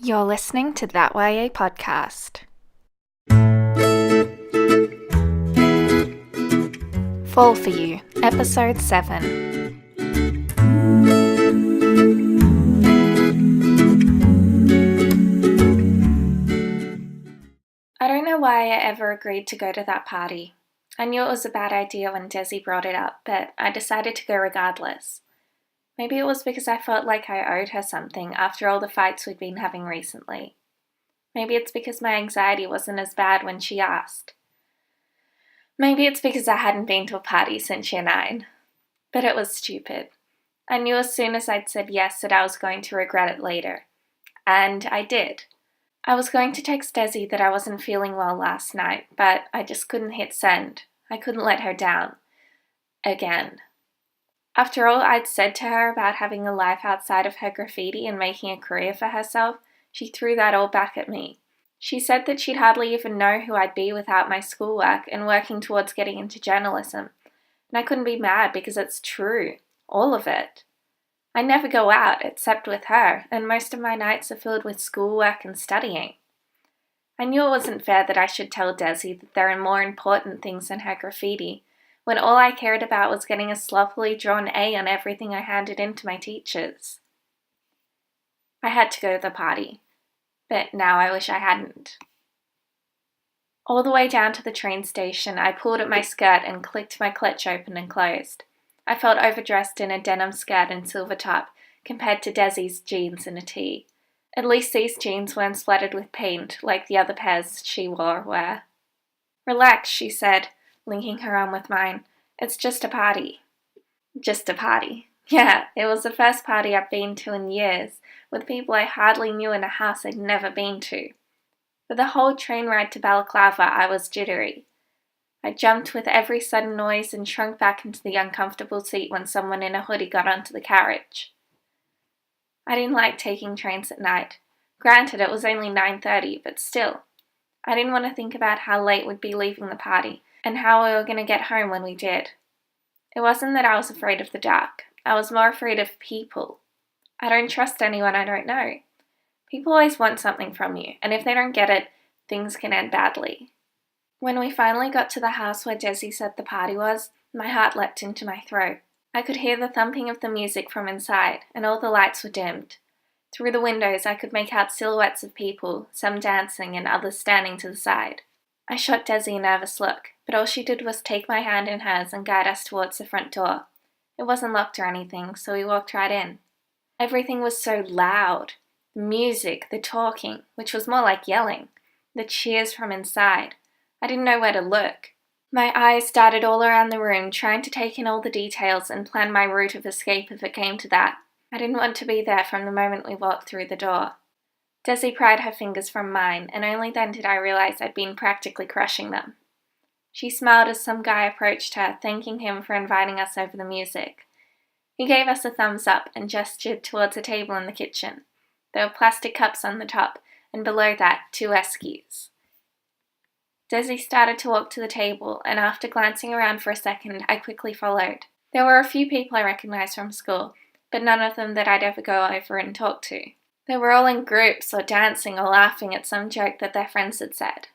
You're listening to That YA Podcast. Fall for You, Episode 7. I don't know why I ever agreed to go to that party. I knew it was a bad idea when Desi brought it up, but I decided to go regardless. Maybe it was because I felt like I owed her something after all the fights we'd been having recently. Maybe it's because my anxiety wasn't as bad when she asked. Maybe it's because I hadn't been to a party since year 9. But it was stupid. I knew as soon as I'd said yes that I was going to regret it later. And I did. I was going to text Desi that I wasn't feeling well last night, but I just couldn't hit send. I couldn't let her down. Again. After all I'd said to her about having a life outside of her graffiti and making a career for herself, she threw that all back at me. She said that she'd hardly even know who I'd be without my schoolwork and working towards getting into journalism. And I couldn't be mad because it's true. All of it. I never go out except with her, and most of my nights are filled with schoolwork and studying. I knew it wasn't fair that I should tell Desi that there are more important things than her graffiti, when all I cared about was getting a sloppily drawn A on everything I handed in to my teachers. I had to go to the party, but now I wish I hadn't. All the way down to the train station, I pulled at my skirt and clicked my clutch open and closed. I felt overdressed in a denim skirt and silver top, compared to Desi's jeans and a tee. At least these jeans weren't splattered with paint, like the other pairs she were. Relax, she said, linking her arm with mine. It's just a party. Just a party. Yeah, it was the first party I've been to in years, with people I hardly knew in a house I'd never been to. For the whole train ride to Balaclava, I was jittery. I jumped with every sudden noise and shrunk back into the uncomfortable seat when someone in a hoodie got onto the carriage. I didn't like taking trains at night. Granted, it was only 9:30, but still. I didn't want to think about how late we'd be leaving the party, and how we were going to get home when we did. It wasn't that I was afraid of the dark. I was more afraid of people. I don't trust anyone I don't know. People always want something from you, and if they don't get it, things can end badly. When we finally got to the house where Desi said the party was, my heart leapt into my throat. I could hear the thumping of the music from inside, and all the lights were dimmed. Through the windows I could make out silhouettes of people, some dancing and others standing to the side. I shot Desi a nervous look, but all she did was take my hand in hers and guide us towards the front door. It wasn't locked or anything, so we walked right in. Everything was so loud. The music, the talking, which was more like yelling, the cheers from inside. I didn't know where to look. My eyes darted all around the room, trying to take in all the details and plan my route of escape if it came to that. I didn't want to be there from the moment we walked through the door. Desi pried her fingers from mine, and only then did I realize I'd been practically crushing them. She smiled as some guy approached her, thanking him for inviting us over the music. He gave us a thumbs up and gestured towards a table in the kitchen. There were plastic cups on the top, and below that, 2 eskies. Desi started to walk to the table, and after glancing around for a second, I quickly followed. There were a few people I recognized from school, but none of them that I'd ever go over and talk to. They were all in groups or dancing or laughing at some joke that their friends had said.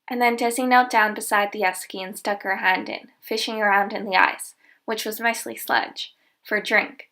And then Desi knelt down beside the esky and stuck her hand in, fishing around in the ice, which was mostly sludge, for a drink.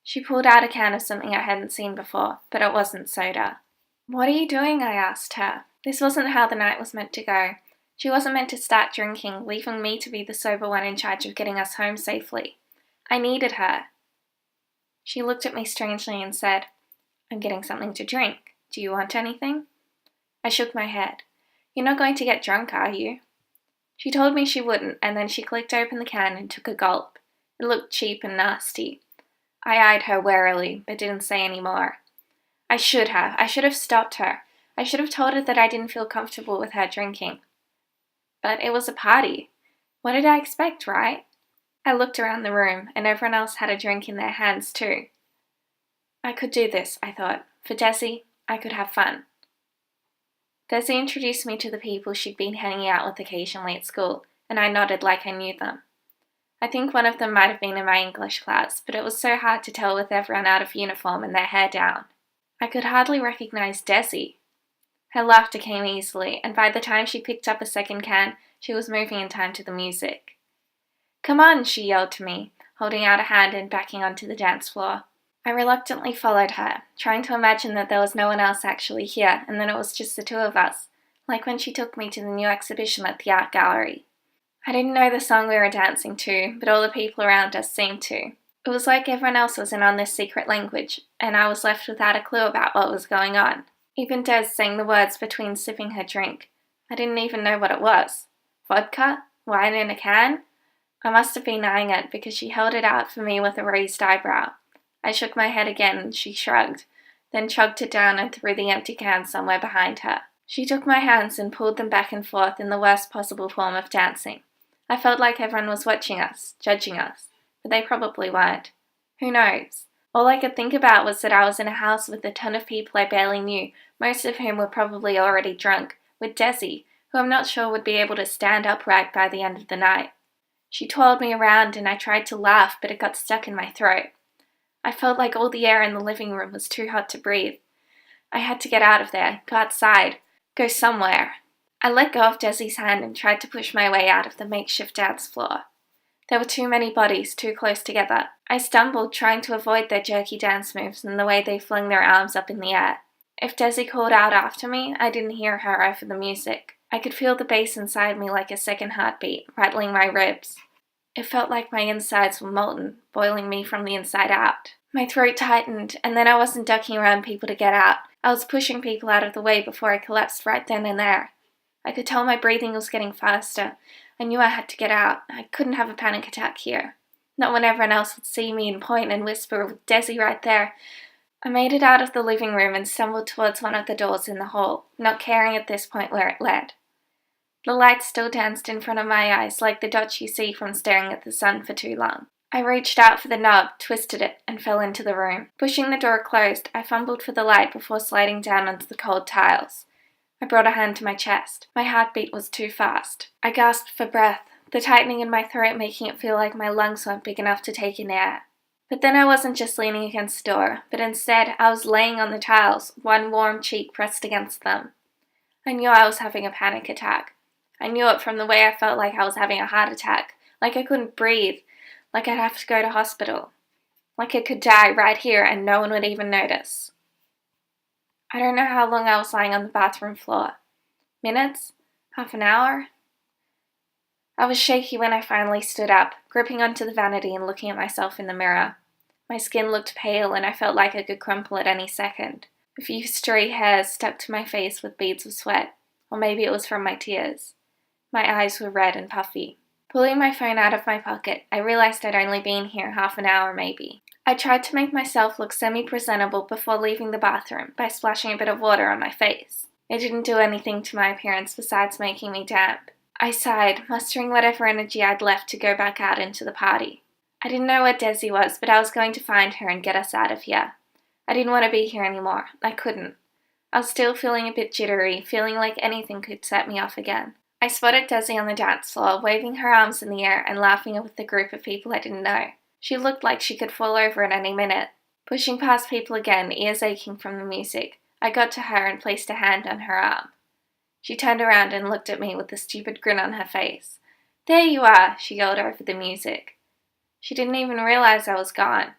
She pulled out a can of something I hadn't seen before, but it wasn't soda. "What are you doing?" I asked her. This wasn't how the night was meant to go. She wasn't meant to start drinking, leaving me to be the sober one in charge of getting us home safely. I needed her. She looked at me strangely and said, "I'm getting something to drink. Do you want anything?" I shook my head. "You're not going to get drunk, are you?" She told me she wouldn't, and then she clicked open the can and took a gulp. It looked cheap and nasty. I eyed her warily, but didn't say any more. I should have. I should have stopped her. I should have told her that I didn't feel comfortable with her drinking. But it was a party. What did I expect, right? I looked around the room, and everyone else had a drink in their hands too. I could do this, I thought. For Desi, I could have fun. Desi introduced me to the people she'd been hanging out with occasionally at school, and I nodded like I knew them. I think one of them might have been in my English class, but it was so hard to tell with everyone out of uniform and their hair down. I could hardly recognize Desi. Her laughter came easily, and by the time she picked up a second can, she was moving in time to the music. "Come on," she yelled to me, holding out a hand and backing onto the dance floor. I reluctantly followed her, trying to imagine that there was no one else actually here, and that it was just the two of us, like when she took me to the new exhibition at the art gallery. I didn't know the song we were dancing to, but all the people around us seemed to. It was like everyone else was in on this secret language, and I was left without a clue about what was going on. Even Des sang the words between sipping her drink. I didn't even know what it was. Vodka? Wine in a can? I must have been eyeing it because she held it out for me with a raised eyebrow. I shook my head again and she shrugged, then chugged it down and threw the empty can somewhere behind her. She took my hands and pulled them back and forth in the worst possible form of dancing. I felt like everyone was watching us, judging us, but they probably weren't. Who knows? All I could think about was that I was in a house with a ton of people I barely knew, most of whom were probably already drunk, with Desi, who I'm not sure would be able to stand upright by the end of the night. She twirled me around and I tried to laugh, but it got stuck in my throat. I felt like all the air in the living room was too hot to breathe. I had to get out of there, go outside, go somewhere. I let go of Desi's hand and tried to push my way out of the makeshift dance floor. There were too many bodies too close together. I stumbled, trying to avoid their jerky dance moves and the way they flung their arms up in the air. If Desi called out after me, I didn't hear her over the music. I could feel the bass inside me like a second heartbeat, rattling my ribs. It felt like my insides were molten, boiling me from the inside out. My throat tightened, and then I wasn't ducking around people to get out. I was pushing people out of the way before I collapsed right then and there. I could tell my breathing was getting faster. I knew I had to get out. I couldn't have a panic attack here. Not when everyone else would see me and point and whisper with Desi right there. I made it out of the living room and stumbled towards one of the doors in the hall, not caring at this point where it led. The light still danced in front of my eyes like the dots you see from staring at the sun for too long. I reached out for the knob, twisted it, and fell into the room. Pushing the door closed, I fumbled for the light before sliding down onto the cold tiles. I brought a hand to my chest. My heartbeat was too fast. I gasped for breath, the tightening in my throat making it feel like my lungs weren't big enough to take in air. But then I wasn't just leaning against the door, but instead I was laying on the tiles, one warm cheek pressed against them. I knew I was having a panic attack. I knew it from the way I felt like I was having a heart attack, like I couldn't breathe, like I'd have to go to hospital, like I could die right here and no one would even notice. I don't know how long I was lying on the bathroom floor. Minutes? Half an hour? I was shaky when I finally stood up, gripping onto the vanity and looking at myself in the mirror. My skin looked pale and I felt like I could crumple at any second. A few stray hairs stuck to my face with beads of sweat, or maybe it was from my tears. My eyes were red and puffy. Pulling my phone out of my pocket, I realized I'd only been here half an hour maybe. I tried to make myself look semi-presentable before leaving the bathroom by splashing a bit of water on my face. It didn't do anything to my appearance besides making me damp. I sighed, mustering whatever energy I'd left to go back out into the party. I didn't know where Desi was, but I was going to find her and get us out of here. I didn't want to be here anymore. I couldn't. I was still feeling a bit jittery, feeling like anything could set me off again. I spotted Desi on the dance floor, waving her arms in the air and laughing with a group of people I didn't know. She looked like she could fall over at any minute. Pushing past people again, ears aching from the music, I got to her and placed a hand on her arm. She turned around and looked at me with a stupid grin on her face. "There you are," she yelled over the music. She didn't even realize I was gone.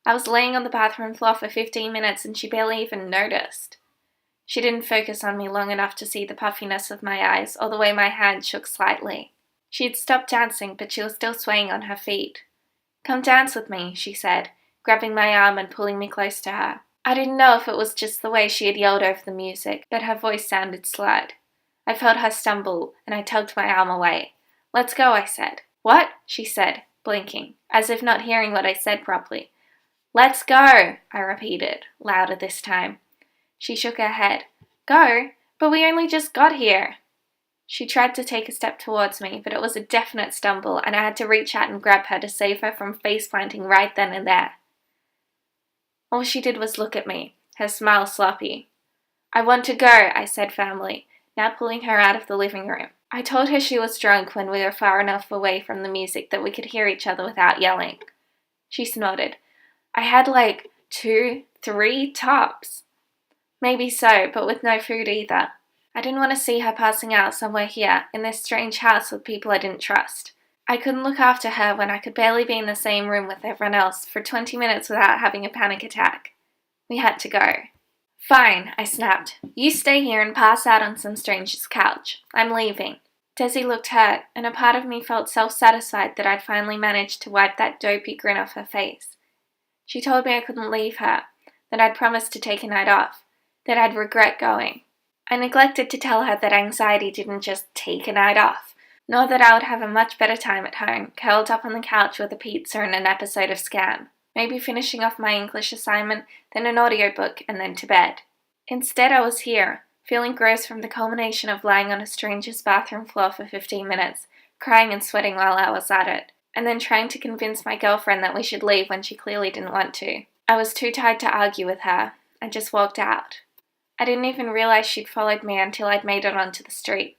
I was laying on the bathroom floor for 15 minutes and she barely even noticed. She didn't focus on me long enough to see the puffiness of my eyes or the way my hand shook slightly. She had stopped dancing, but she was still swaying on her feet. "Come dance with me," she said, grabbing my arm and pulling me close to her. I didn't know if it was just the way she had yelled over the music, but her voice sounded slurred. I felt her stumble, and I tugged my arm away. "Let's go," I said. "What?" she said, blinking, as if not hearing what I said properly. "Let's go," I repeated, louder this time. She shook her head. "Go? But we only just got here." She tried to take a step towards me, but it was a definite stumble, and I had to reach out and grab her to save her from face-planting right then and there. All she did was look at me, her smile sloppy. "I want to go," I said firmly, now pulling her out of the living room. I told her she was drunk when we were far enough away from the music that we could hear each other without yelling. She snorted. "I had like 2, 3 tops. Maybe so, but with no food either. I didn't want to see her passing out somewhere here, in this strange house with people I didn't trust. I couldn't look after her when I could barely be in the same room with everyone else for 20 minutes without having a panic attack. We had to go. Fine, I snapped. You stay here and pass out on some stranger's couch. I'm leaving. Desi looked hurt, and a part of me felt self-satisfied that I'd finally managed to wipe that dopey grin off her face. She told me I couldn't leave her, that I'd promised to take a night off, that I'd regret going. I neglected to tell her that anxiety didn't just take a night off, nor that I would have a much better time at home, curled up on the couch with a pizza and an episode of Scam, maybe finishing off my English assignment, then an audiobook, and then to bed. Instead, I was here, feeling gross from the culmination of lying on a stranger's bathroom floor for 15 minutes, crying and sweating while I was at it, and then trying to convince my girlfriend that we should leave when she clearly didn't want to. I was too tired to argue with her. I just walked out. I didn't even realize she'd followed me until I'd made it onto the street.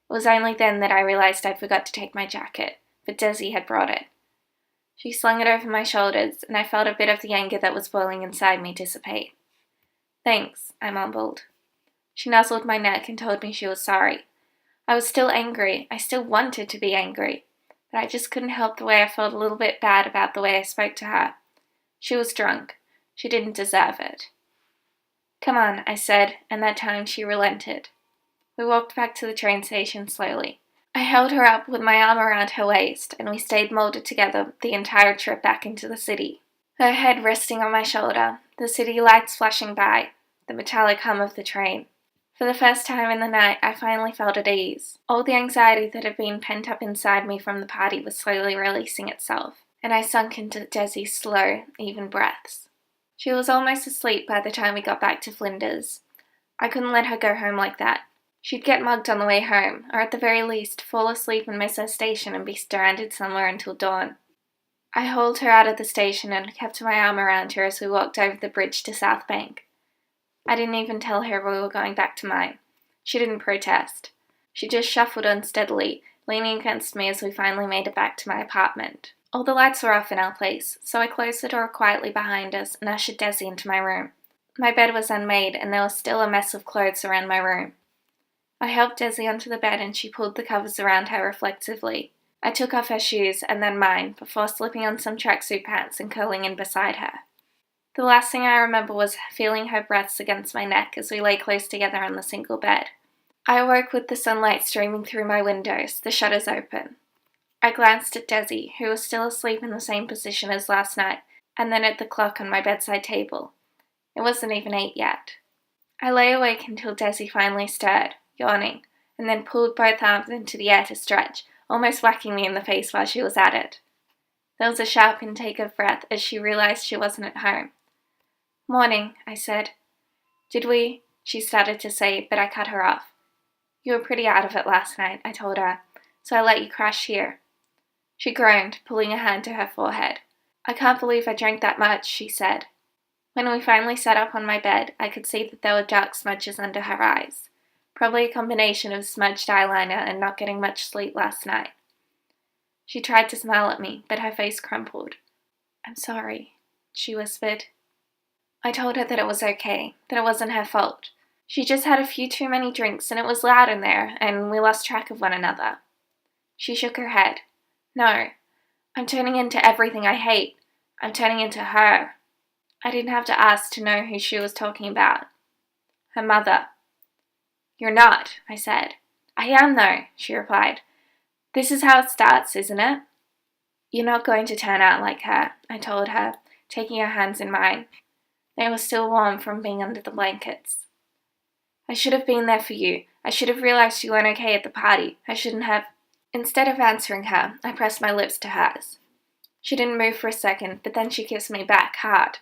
It was only then that I realized I'd forgot to take my jacket, but Desi had brought it. She slung it over my shoulders, and I felt a bit of the anger that was boiling inside me dissipate. Thanks, I mumbled. She nuzzled my neck and told me she was sorry. I was still angry. I still wanted to be angry, but I just couldn't help the way I felt a little bit bad about the way I spoke to her. She was drunk. She didn't deserve it. Come on, I said, and that time she relented. We walked back to the train station slowly. I held her up with my arm around her waist, and we stayed molded together the entire trip back into the city. Her head resting on my shoulder, the city lights flashing by, the metallic hum of the train. For the first time in the night, I finally felt at ease. All the anxiety that had been pent up inside me from the party was slowly releasing itself, and I sunk into Desi's slow, even breaths. She was almost asleep by the time we got back to Flinders. I couldn't let her go home like that. She'd get mugged on the way home, or at the very least, fall asleep and miss her station and be stranded somewhere until dawn. I hauled her out of the station and kept my arm around her as we walked over the bridge to South Bank. I didn't even tell her we were going back to mine. She didn't protest. She just shuffled unsteadily, leaning against me as we finally made it back to my apartment. All the lights were off in our place, so I closed the door quietly behind us and ushered Desi into my room. My bed was unmade, and there was still a mess of clothes around my room. I helped Desi onto the bed and she pulled the covers around her reflectively. I took off her shoes and then mine before slipping on some tracksuit pants and curling in beside her. The last thing I remember was feeling her breaths against my neck as we lay close together on the single bed. I awoke with the sunlight streaming through my windows, the shutters open. I glanced at Desi, who was still asleep in the same position as last night, and then at the clock on my bedside table. It wasn't even 8 yet. I lay awake until Desi finally stirred, yawning, and then pulled both arms into the air to stretch, almost whacking me in the face while she was at it. There was a sharp intake of breath as she realized she wasn't at home. Morning, I said. Did we? She started to say, but I cut her off. You were pretty out of it last night, I told her, so I let you crash here. She groaned, pulling a hand to her forehead. I can't believe I drank that much, she said. When we finally sat up on my bed, I could see that there were dark smudges under her eyes. Probably a combination of smudged eyeliner and not getting much sleep last night. She tried to smile at me, but her face crumpled. I'm sorry, she whispered. I told her that it was okay, that it wasn't her fault. She just had a few too many drinks and it was loud in there, and we lost track of one another. She shook her head. No, I'm turning into everything I hate. I'm turning into her. I didn't have to ask to know who she was talking about. Her mother. You're not, I said. I am, though, she replied. This is how it starts, isn't it? You're not going to turn out like her, I told her, taking her hands in mine. They were still warm from being under the blankets. I should have been there for you. I should have realized you weren't okay at the party. I shouldn't have. Instead of answering her, I pressed my lips to hers. She didn't move for a second, but then she kissed me back hard,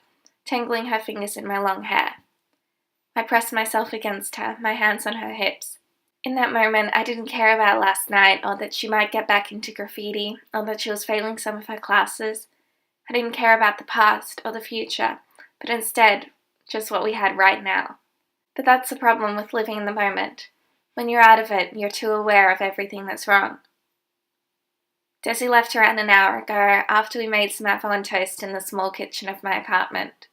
tangling her fingers in my long hair. I pressed myself against her, my hands on her hips. In that moment, I didn't care about last night, or that she might get back into graffiti, or that she was failing some of her classes. I didn't care about the past or the future, but instead, just what we had right now. But that's the problem with living in the moment. When you're out of it, you're too aware of everything that's wrong. Desi left around an hour ago after we made some apple and toast in the small kitchen of my apartment.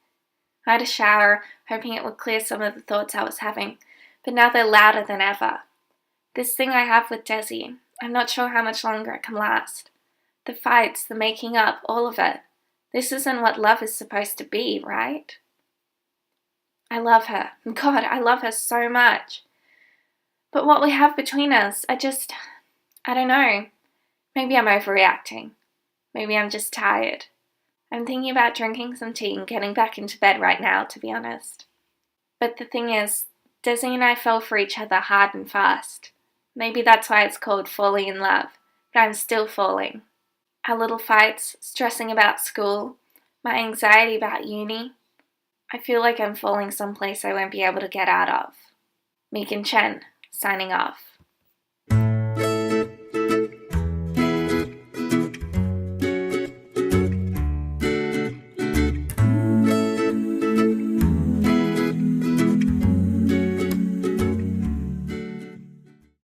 I had a shower, hoping it would clear some of the thoughts I was having, but now they're louder than ever. This thing I have with Desi, I'm not sure how much longer it can last. The fights, the making up, all of it. This isn't what love is supposed to be, right? I love her. God, I love her so much. But what we have between us, I don't know. Maybe I'm overreacting. Maybe I'm just tired. I'm thinking about drinking some tea and getting back into bed right now, to be honest. But the thing is, Desi and I fell for each other hard and fast. Maybe that's why it's called falling in love, but I'm still falling. Our little fights, stressing about school, my anxiety about uni. I feel like I'm falling someplace I won't be able to get out of. Megan Chen, signing off.